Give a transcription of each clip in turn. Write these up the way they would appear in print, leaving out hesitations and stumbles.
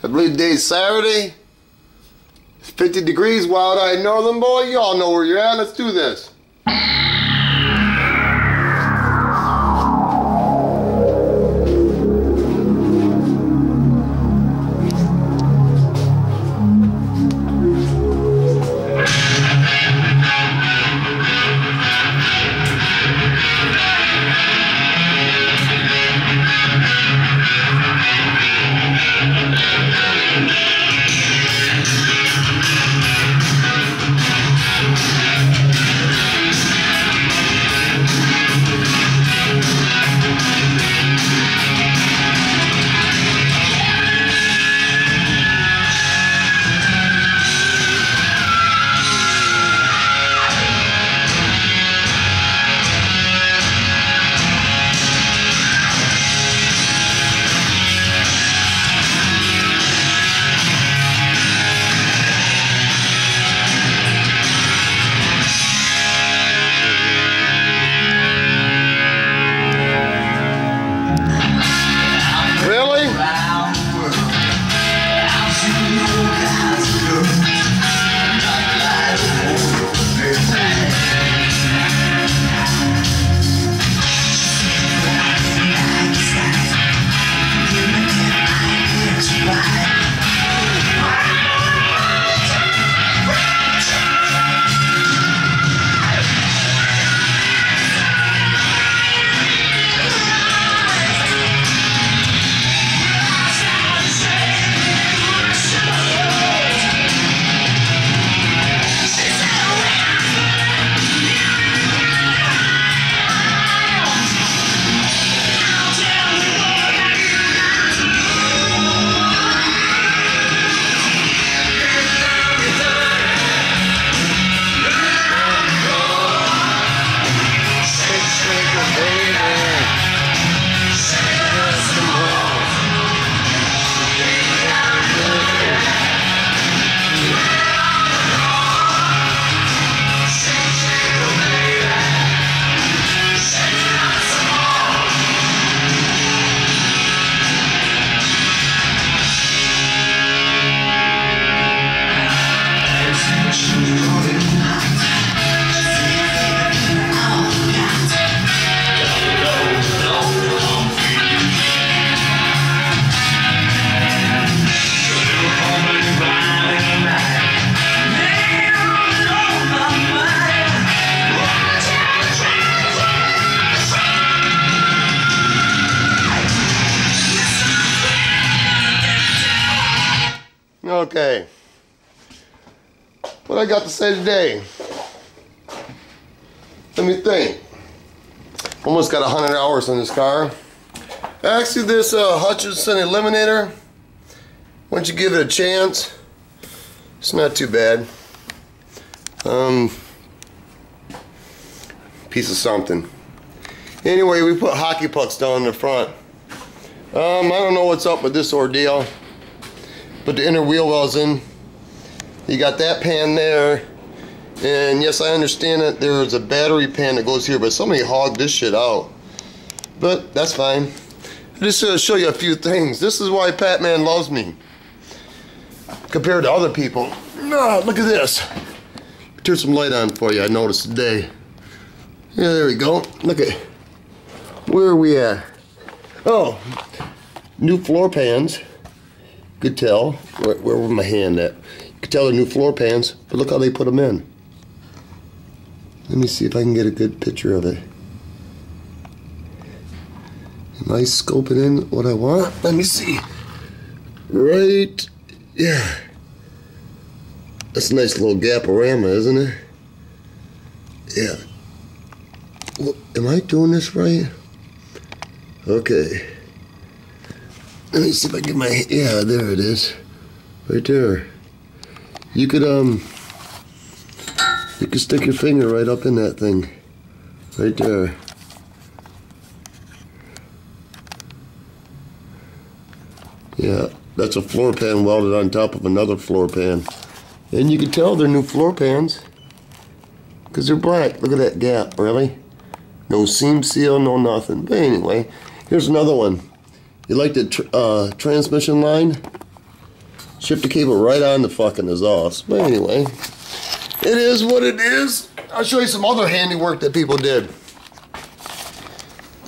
I believe today's Saturday. It's 50 degrees, wild-eyed northern boy. You all know where you're at. Let's do this. Okay, what I got to say today? Let me think. Almost got 100 hours on this car. Actually, this Hutchinson Eliminator, once you give it a chance, it's not too bad. Piece of something. Anyway, we put hockey pucks down in the front. I don't know what's up with this ordeal. Put the inner wheel wells in. You got that pan there. And yes, I understand that there's a battery pan that goes here, but somebody hogged this shit out. But that's fine. I just want to show you a few things. This is why Patman loves me compared to other people. No, look at this. Turn some light on for you, I noticed today. Yeah, there we go. Look at, where are we at? Oh, new floor pans. Could tell. Where was my hand at? You could tell they're new floor pans, but look how they put them in. Let me see if I can get a good picture of it. Am I scoping in what I want? Let me see. Right, yeah. That's a nice little gaporama, isn't it? Yeah. Well, am I doing this right? Okay. Let me see if I get my, yeah, there it is. Right there. You could stick your finger right up in that thing. Right there. Yeah, that's a floor pan welded on top of another floor pan. And you can tell they're new floor pans because they're black. Look at that gap, really? No seam seal, no nothing. But anyway, here's another one. You like the transmission line? Ship the cable right on the fucking exhaust. But anyway, it is what it is. I'll show you some other handiwork that people did.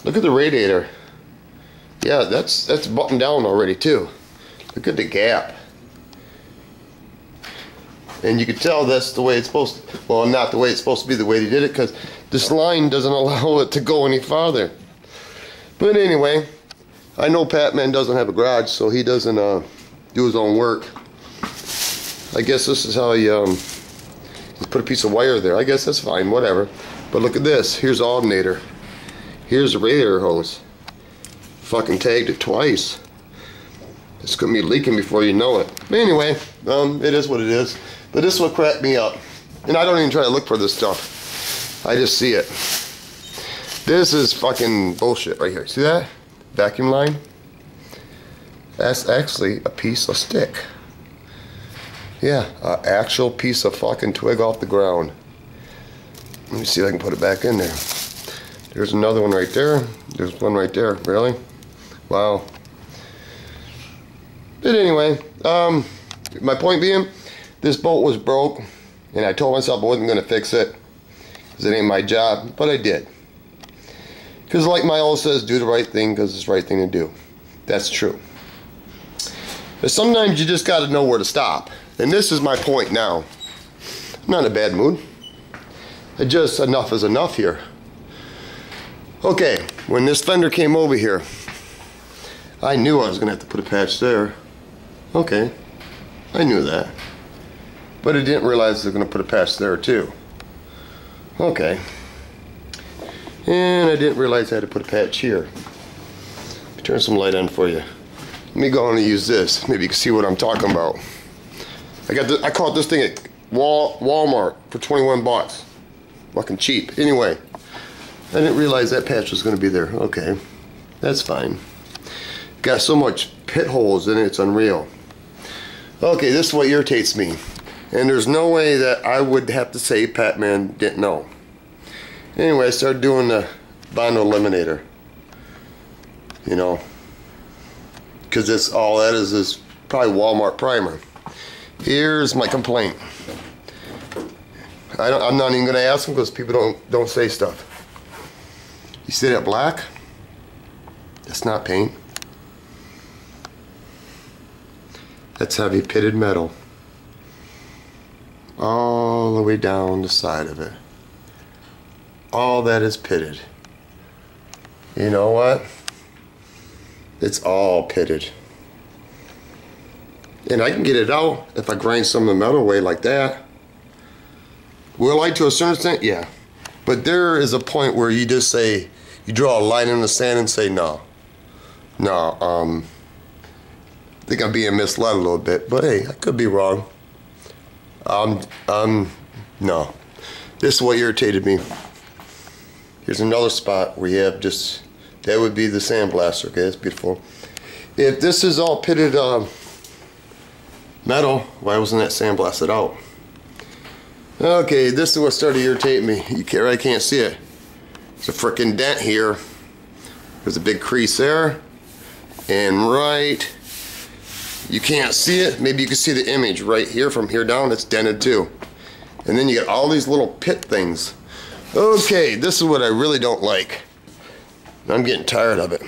Look at the radiator. Yeah, that's buttoned down already too. Look at the gap. And you can tell that's the way it's supposed to, well, not the way it's supposed to be, the way they did it, because this line doesn't allow it to go any farther. But anyway, I know Patman doesn't have a garage, so he doesn't do his own work. I guess this is how you put a piece of wire there. I guess that's fine, whatever. But look at this. Here's the alternator. Here's the radiator hose. Fucking tagged it twice. It's gonna be leaking before you know it. But anyway, it is what it is. But this will crack me up. And I don't even try to look for this stuff. I just see it. This is fucking bullshit right here. See that? Vacuum line? That's actually a piece of stick. Yeah, an actual piece of fucking twig off the ground. Let me see if I can put it back in there. There's another one right there. There's one right there. Really? Wow. But anyway, my point being, this bolt was broke, and I told myself I wasn't going to fix it, because it ain't my job, but I did. Because like my old says, do the right thing, because it's the right thing to do. That's true. But sometimes you just got to know where to stop. And this is my point now. I'm not in a bad mood. Just enough is enough here. Okay, when this fender came over here, I knew I was going to have to put a patch there. Okay, I knew that. But I didn't realize they were going to put a patch there too. Okay. And I didn't realize I had to put a patch here. Let me turn some light on for you. Let me go on and use this. Maybe you can see what I'm talking about. I caught this thing at Walmart for 21 bucks. Fucking cheap. Anyway, I didn't realize that patch was going to be there. Okay, that's fine. Got so much pit holes in it, it's unreal. Okay, this is what irritates me. And there's no way that I would have to say Patman didn't know. Anyway, I started doing the bond eliminator. You know, because that's all that is probably Walmart primer. Here's my complaint. I'm not even going to ask them because people don't say stuff. You see that black? That's not paint. That's heavy pitted metal. All the way down the side of it. All that is pitted. You know what? It's all pitted. And I can get it out if I grind some of the metal away like that. Will I to a certain extent? Yeah. But there is a point where you just say, you draw a line in the sand and say no. No, I think I'm being misled a little bit, but hey, I could be wrong. No. This is what irritated me. Here's another spot where you have just, that would be the sandblaster. Okay, that's beautiful. If this is all pitted metal, why wasn't that sandblasted out? Okay, this is what started irritating me. I can't see it. There's a frickin' dent here. There's a big crease there. And right, you can't see it. Maybe you can see the image right here. From here down, it's dented too. And then you get all these little pit things. Okay, this is what I really don't like. I'm getting tired of it.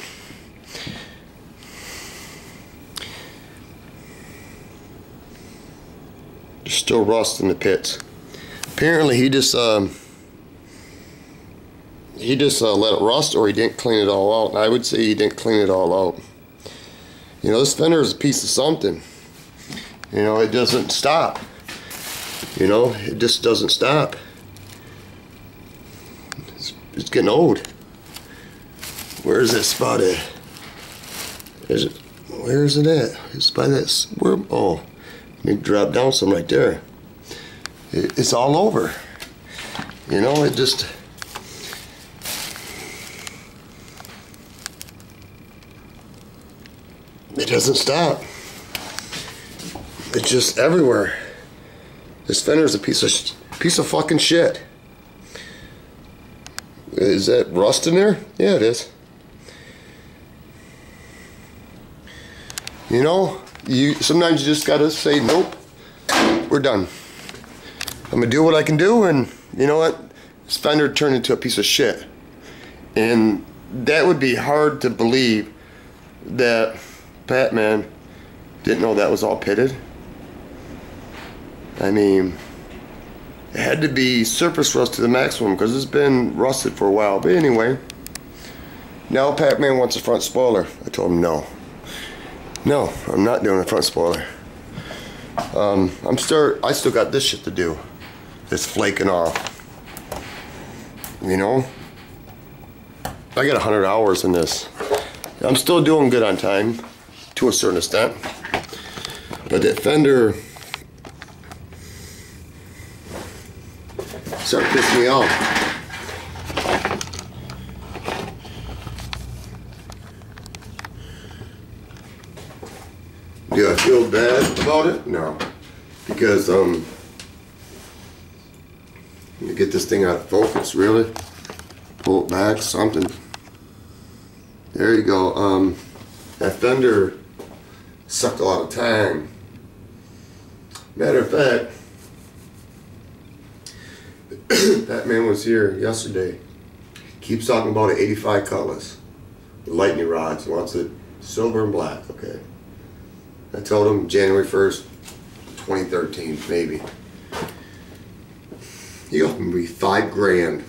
There's still rust in the pits. Apparently he just let it rust, or he didn't clean it all out. And I would say he didn't clean it all out. You know, this fender is a piece of something. You know, it doesn't stop. You know, it just doesn't stop. It's getting old. Where is that spot at? Where is it at? It's by that worm. Oh, let me drop down some right there. It's all over. You know, it just. It doesn't stop. It's just everywhere. This fender is a piece of fucking shit. Is that rust in there? Yeah, it is. You know, sometimes you just gotta say, nope, we're done. I'm gonna do what I can do, and you know what? This fender turned into a piece of shit. And that would be hard to believe that Batman didn't know that was all pitted. I mean, it had to be surface rust to the maximum because it's been rusted for a while. But anyway, now Batman wants a front spoiler. I told him no. No, I'm not doing a front spoiler. I still got this shit to do. It's flaking off. You know? I got 100 hours in this. I'm still doing good on time, to a certain extent. But that fender started pissing me off. Do I feel bad about it? No. Because, let me get this thing out of focus, really. Pull it back, something. There you go. That fender sucked a lot of time. Matter of fact, that man was here yesterday. Keeps talking about an 85 Cutlass. The lightning rods. Wants it silver and black. Okay. I told him January 1st, 2013, maybe. He offered me $5 grand.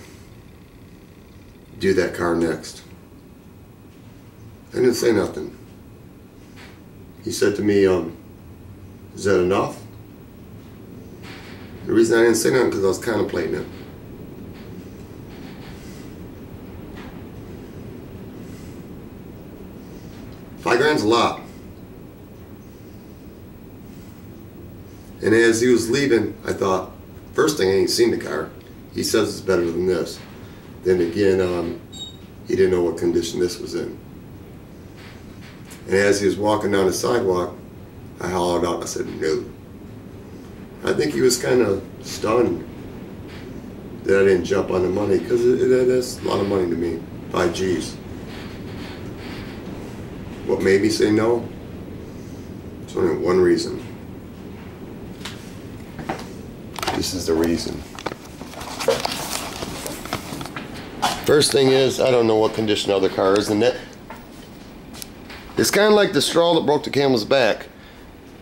Do that car next. I didn't say nothing. He said to me, is that enough? The reason I didn't say nothing because I was contemplating it. $5 grand's a lot. And as he was leaving, I thought, first thing, I ain't seen the car. He says it's better than this. Then again, he didn't know what condition this was in. And as he was walking down the sidewalk, I hollered out, I said, no. I think he was kind of stunned that I didn't jump on the money, because that's a lot of money to me, 5 G's. What made me say no? There's only one reason. This is the reason. First thing is, I don't know what condition the other car is, and that it's kind of like the straw that broke the camel's back.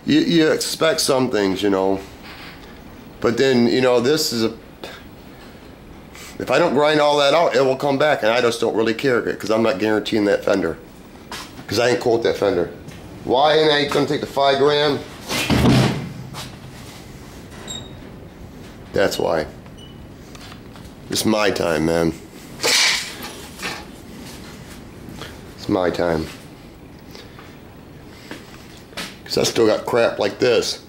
You expect some things, you know, but then, you know, this is a, if I don't grind all that out, it will come back, and I just don't really care, because I'm not guaranteeing that fender, because I ain't quote that fender. Why ain't I gonna take the 5 grand? That's why. It's my time, man. It's my time. Because I still got crap like this.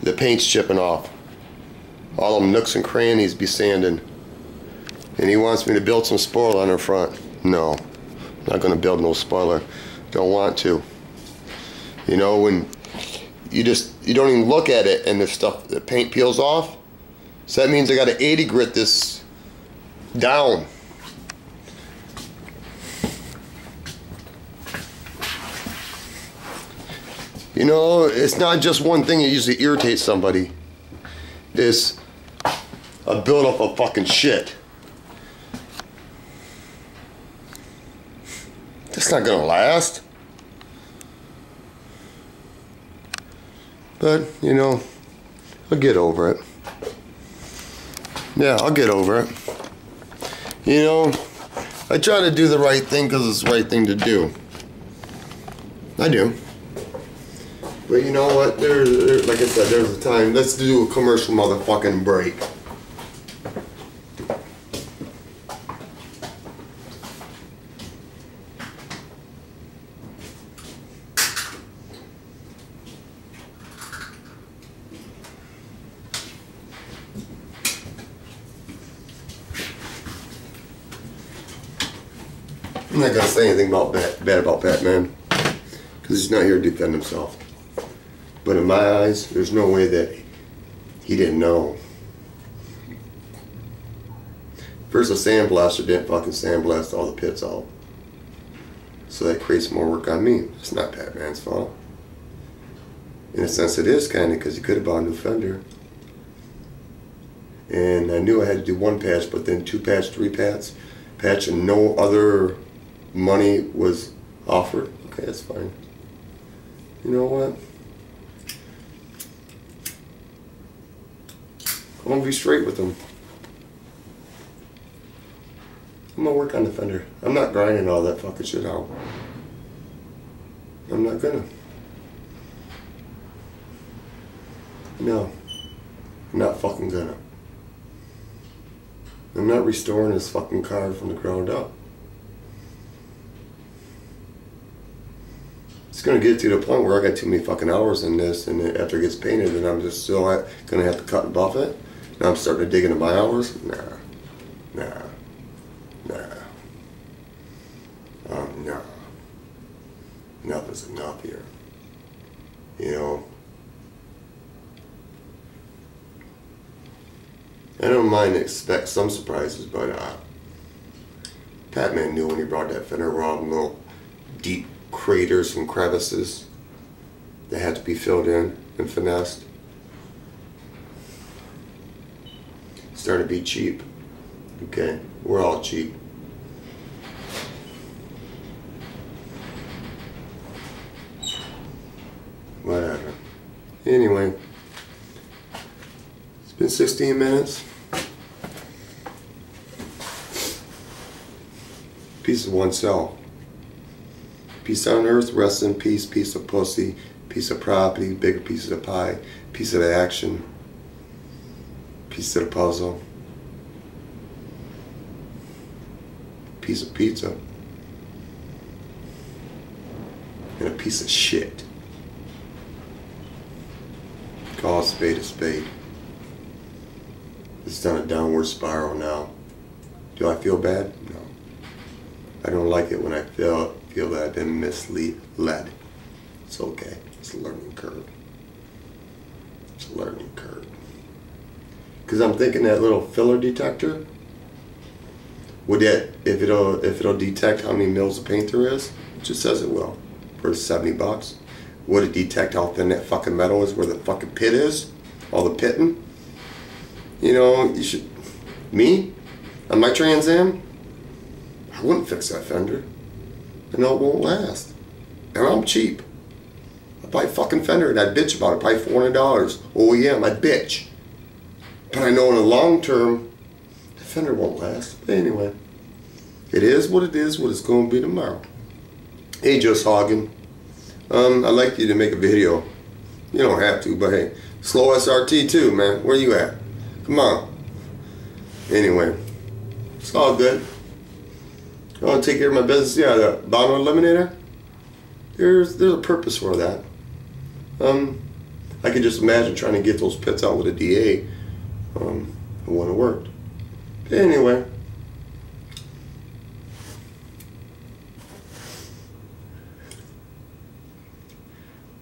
The paint's chipping off. All them nooks and crannies be sanding. And he wants me to build some spoiler on the front. No, I'm not gonna build no spoiler. Don't want to. You know, when you don't even look at it and the paint peels off. So that means I gotta 80 grit this down. You know, it's not just one thing that usually irritates somebody. It's a buildup of fucking shit. That's not gonna last. But, you know, I'll get over it. Yeah, I'll get over it. You know, I try to do the right thing because it's the right thing to do. I do. But you know what, like I said, there's a time. Let's do a commercial motherfucking break. I'm not gonna say anything about bad about Batman, because he's not here to defend himself. But in my eyes, there's no way that he didn't know. First, the sandblaster didn't fucking sandblast all the pits out. So that creates more work on me. It's not Batman's fault. In a sense it is kind of, because you could have bought a new fender. And I knew I had to do 1 patch, but then 2 patch, 3 patch, and no other money was offered. Okay, that's fine. You know what? I'm gonna be straight with them. I'm gonna work on the fender. I'm not grinding all that fucking shit out. I'm not gonna. No. I'm not fucking gonna. I'm not restoring this fucking car from the ground up. It's gonna get to the point where I got too many fucking hours in this, and after it gets painted, and I'm just still gonna have to cut and buff it. Now I'm starting to dig into my hours. Nah. No. Enough is enough here. You know. I don't mind expect some surprises, but Batman knew when he brought that fender around little deep craters and crevices that had to be filled in and finessed. Starting to be cheap. Okay, we're all cheap. Whatever. Anyway, it's been 16 minutes. Piece of oneself. Peace on earth, rest in peace, piece of pussy, piece of property, bigger pieces of pie, piece of action, piece of the puzzle, piece of pizza, and a piece of shit. Call a spade a spade. It's done a downward spiral now. Do I feel bad? No. I don't like it when I feel that I've been misled. It's okay. It's a learning curve. It's a learning curve. Because I'm thinking that little filler detector, would that, if it'll detect how many mils of paint there is, it just says it will, for $70. Would it detect how thin that fucking metal is, where the fucking pit is? All the pitting? You know, you should, me, on my Trans Am, I wouldn't fix that fender. I know it won't last. And I'm cheap. I buy a fucking fender and I bitch about it. Probably $400. OEM, I bitch. But I know in the long term, the fender won't last. But anyway, it is what it's going to be tomorrow. Hey, Just Hoggin. I'd like you to make a video. You don't have to, but hey, slow SRT too, man. Where you at? Come on. Anyway, it's all good. I want to take care of my business. Yeah, the bottom eliminator. There's a purpose for that. I could just imagine trying to get those pits out with a DA. It wouldn't have worked. But anyway.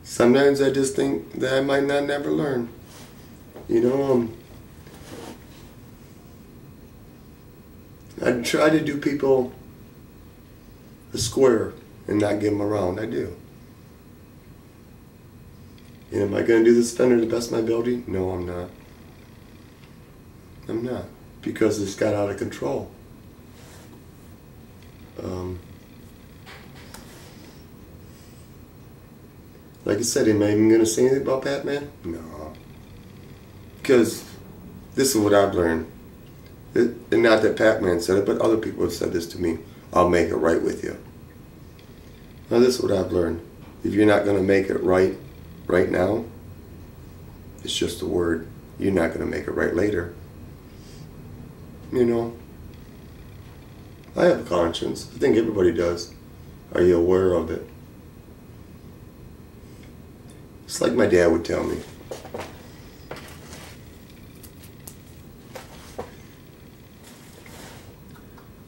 Sometimes I just think that I might not never learn. You know, I try to do people a square and not give them a round. I do. And am I going to do this fender to the best of my ability? No, I'm not. I'm not. Because it's got out of control. Like I said, am I even going to say anything about Batman? No. Because this is what I've learned. And not that Batman said it, but other people have said this to me. I'll make it right with you. Now this is what I've learned. If you're not going to make it right now, it's just a word. You're not going to make it right later. You know, I have a conscience. I think everybody does. Are you aware of it? It's like my dad would tell me.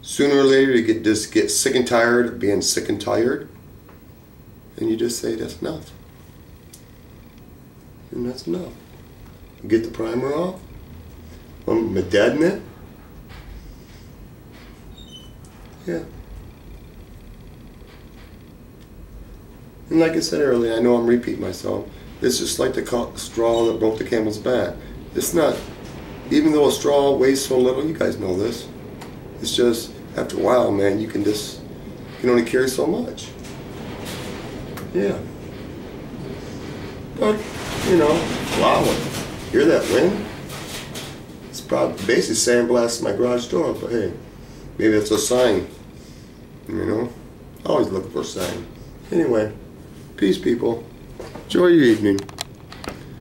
Sooner or later you get sick and tired of being sick and tired, and you just say that's enough. And that's enough. You get the primer off. I'm dead in it. Yeah. And like I said earlier, I know I'm repeating myself, It's just like the straw that broke the camel's back. It's not, even though a straw weighs so little, you guys know this. It's just, after a while, man, you can only carry so much. Yeah. But, you know, wow, hear that wind? It's probably basically sandblasting my garage door, but hey, maybe it's a sign. You know, always looking for a sign. Anyway, peace, people. Enjoy your evening.